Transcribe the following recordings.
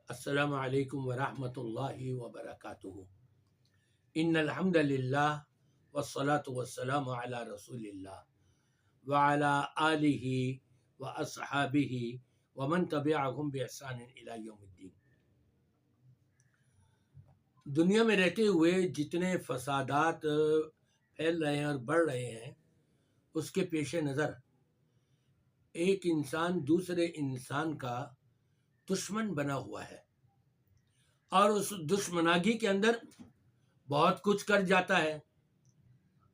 السلام علیکم ورحمۃ اللہ وبرکاتہ۔ ان الحمد للہ والصلاة والسلام علی رسول اللہ وعلی آلہ واصحابہ ومن تبعہم باحسان الی یوم الدین۔ دنیا میں رہتے ہوئے جتنے فسادات پھیل رہے ہیں اور بڑھ رہے ہیں، اس کے پیش نظر ایک انسان دوسرے انسان کا دشمن بنا ہوا ہے، اور اس دشمناگی کے اندر بہت کچھ کر جاتا ہے،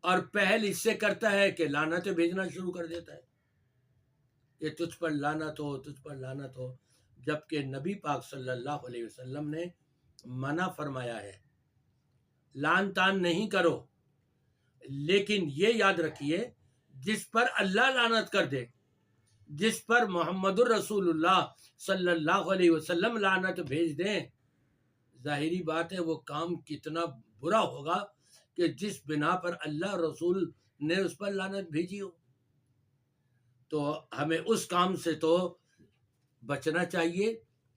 اور پہل اس سے کرتا ہے کہ لعنتیں بھیجنا شروع کر دیتا ہے کہ تجھ پر لعنت ہو، تجھ پر لعنت ہو، جبکہ نبی پاک صلی اللہ علیہ وسلم نے منع فرمایا ہے لعن طعن نہیں کرو، لیکن یہ یاد رکھیے جس پر اللہ لعنت کر دے، جس پر محمد الرسول اللہ صلی اللہ علیہ وسلم لعنت بھیج دیں، ظاہری بات ہے وہ کام کتنا برا ہوگا کہ جس بنا پر اللہ رسول نے اس پر لعنت بھیجی ہو۔ تو ہمیں اس کام سے تو بچنا چاہیے،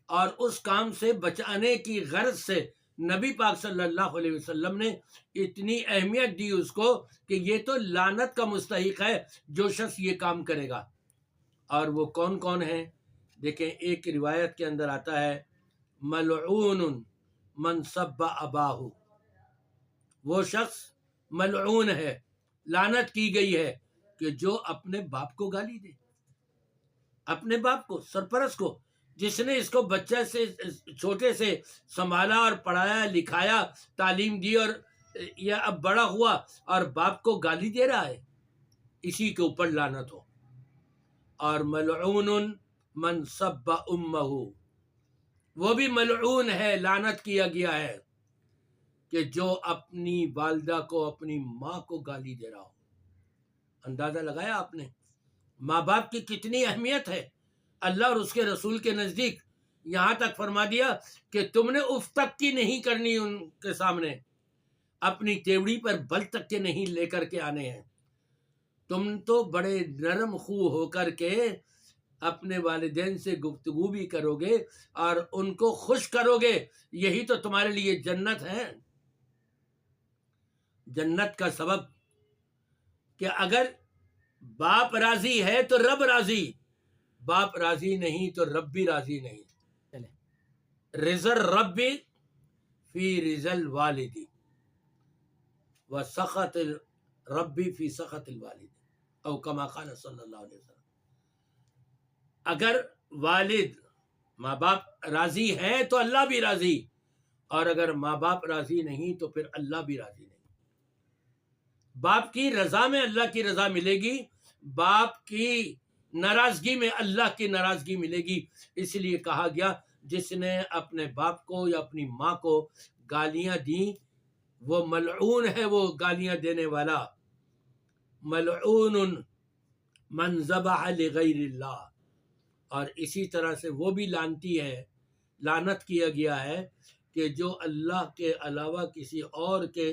اور اس کام سے بچانے کی غرض سے نبی پاک صلی اللہ علیہ وسلم نے اتنی اہمیت دی اس کو کہ یہ تو لعنت کا مستحق ہے جو شخص یہ کام کرے گا۔ اور وہ کون کون ہیں؟ دیکھیں، ایک روایت کے اندر آتا ہے ملعون من سب اباہ، وہ شخص ملعون ہے، لعنت کی گئی ہے کہ جو اپنے باپ کو گالی دے، اپنے باپ کو، سرپرست کو، جس نے اس کو بچہ سے چھوٹے سے سنبھالا اور پڑھایا لکھایا، تعلیم دی، اور یہ اب بڑا ہوا اور باپ کو گالی دے رہا ہے، اسی کے اوپر لعنت ہو۔ اور ملعون من سب امہ، وہ بھی ملعون ہے، لعنت کیا گیا ہے کہ جو اپنی والدہ کو، اپنی ماں کو گالی دے رہا ہو۔ اندازہ لگایا آپ نے ماں باپ کی کتنی اہمیت ہے اللہ اور اس کے رسول کے نزدیک؟ یہاں تک فرما دیا کہ تم نے اف تک کی نہیں کرنی ان کے سامنے، اپنی تیوڑی پر بل تک کے نہیں لے کر کے آنے ہیں۔ تم تو بڑے نرم خو ہو کر کے اپنے والدین سے گفتگو بھی کرو گے اور ان کو خوش کرو گے، یہی تو تمہارے لیے جنت ہے۔ جنت کا سبب کہ اگر باپ راضی ہے تو رب راضی، باپ راضی نہیں تو رب بھی راضی نہیں۔ رضا الرب فی رضا الوالد وسخط الرب فی سخط الوالد، او کما قال صلی اللہ علیہ وسلم۔ اگر والد ماں باپ راضی ہے تو اللہ بھی راضی، اور اگر ماں باپ راضی نہیں تو پھر اللہ بھی راضی نہیں۔ باپ کی رضا میں اللہ کی رضا ملے گی، باپ کی ناراضگی میں اللہ کی ناراضگی ملے گی۔ اس لیے کہا گیا جس نے اپنے باپ کو یا اپنی ماں کو گالیاں دیں وہ ملعون ہے، وہ گالیاں دینے والا۔ ملعون من ذبح لغیر اللہ، اور اسی طرح سے وہ بھی لعنتی ہے، لعنت کیا گیا ہے کہ جو اللہ کے علاوہ کسی اور کے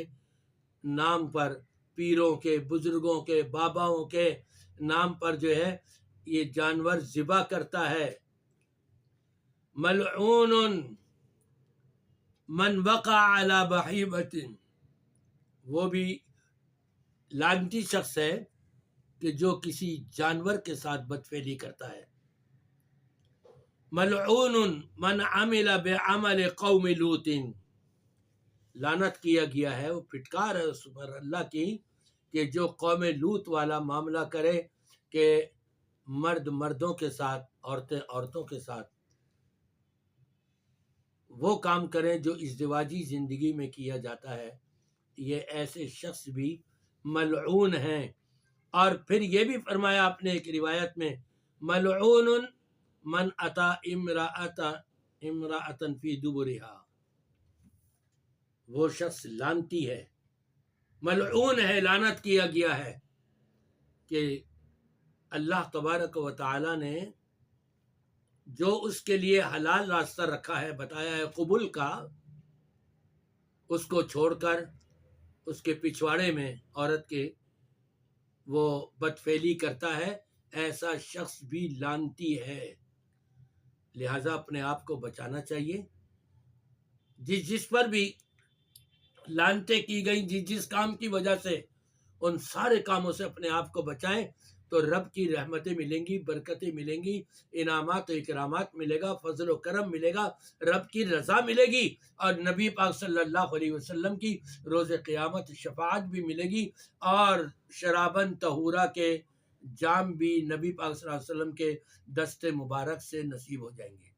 نام پر، پیروں کے، بزرگوں کے، باباؤں کے نام پر جو ہے یہ جانور ذبح کرتا ہے۔ ملعون من وقع علی بہیمۃ، وہ بھی لعنتی شخص ہے کہ جو کسی جانور کے ساتھ بدفعلی کرتا ہے۔ ملعون من عمل بعمل قوم لوط، لعنت کیا گیا ہے، وہ پھٹکار ہے اس پر اللہ کی کہ جو قوم لوط والا معاملہ کرے کہ مرد مردوں کے ساتھ، عورتیں عورتوں کے ساتھ وہ کام کریں جو ازدواجی زندگی میں کیا جاتا ہے، یہ ایسے شخص بھی ملعون ہیں۔ اور پھر یہ بھی فرمایا آپ نے ایک روایت میں ملعون من اتی امرأة فی دبرہا، وہ شخص لعنتی ہے، ملعون ہے، لعنت کیا گیا ہے کہ اللہ تبارک و تعالی نے جو اس کے لیے حلال راستہ رکھا ہے، بتایا ہے قبول کا، اس کو چھوڑ کر اس کے پچھواڑے میں عورت کے وہ بدفعلی کرتا ہے، ایسا شخص بھی لعنتی ہے۔ لہٰذا اپنے آپ کو بچانا چاہیے. جس پر بھی لانتیں کی گئیں، جس کام کی وجہ سے، ان سارے کاموں سے اپنے آپ کو بچائیں تو رب کی رحمتیں ملیں گی، برکتیں ملیں گی، انعامات و اکرامات ملے گا، فضل و کرم ملے گا، رب کی رضا ملے گی، اور نبی پاک صلی اللہ علیہ وسلم کی روز قیامت شفاعت بھی ملے گی، اور شرابن طہورا کے جام بھی نبی پاک صلی اللہ علیہ وسلم کے دست مبارک سے نصیب ہو جائیں گے.